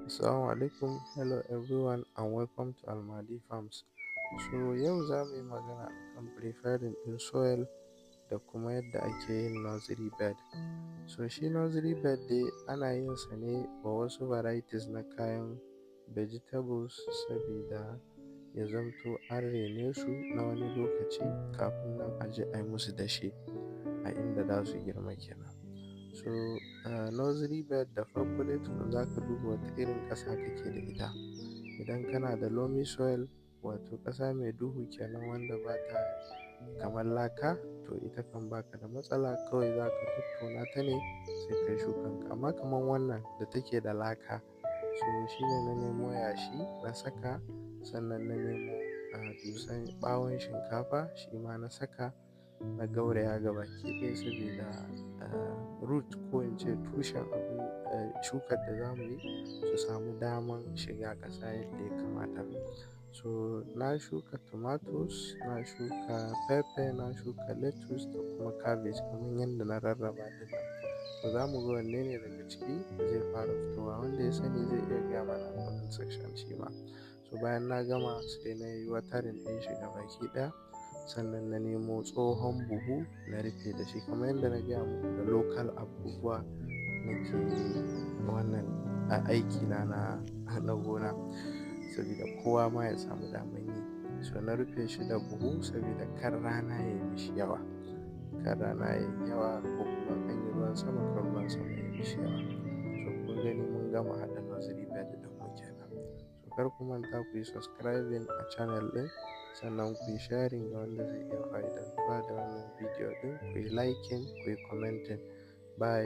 Assalamu alaikum, hello everyone and welcome to Almadi Farms. So yau za mu yi magana akan preparing ɗin soil da kuma yadda ake yin nursery bed. So shi nursery bed dai ana yin sa ne wa wasu varieties na kayan vegetables sabida ya zamto an rene su na wani lokaci kafin nan a je a yi musu dashe a inda za su girma kenan. So nursery bed da farko dai tukun za ka duba wata irin ƙasa kake da ita. Idan kana da loamy soil wato ƙasa mai duhu kenan wanda ba ta kamar laka, to ita kan baka da matsala, kawai za ka tattona ta ne sai kai shukanka. Amma kamar wannan da take da laka, so shi ne na nemo yashi na saka, sannan na nemo dusan ɓawon shinkafa shi ma na saka, na gauraya gabaki ɗaya sabida root ko in ce tushen abin shukar da za mu yi su samu daman shiga ƙasa yadda ya kamata. So na shuka tomatoes, na shuka pepper, na shuka lettuce da kuma cabbage kamar yadda na rarraba ɗin nan. So za mu ga wanne ne daga ciki zai fara fitowa, wanda ya sani zai iya gaya mana a comment section shi ma. So bayan na gama sai na yi watering ɗin shi gabaki ɗaya, sannan na nemo tsohon buhu na rufe da shi kamar yadda na gaya muku da local abubuwa nake wannan aiki na gona sabida kowa ma ya samu daman yi. So na rufe shi da buhu sabida kar rana ya yi mishi yawa, ko kuma an yi ruwan sama kar ruwan sama ya yi mishi yawa. So kun gani mun gama haɗa nursery bed ɗin mu kenan. So kar ku manta ku yi subscribing a channel ɗin, sannan ku yi sharing ga wanda zai iya fa'idantuwa da wannan bidiyo ɗin, ku yi liking, ku yi commenting. Bye.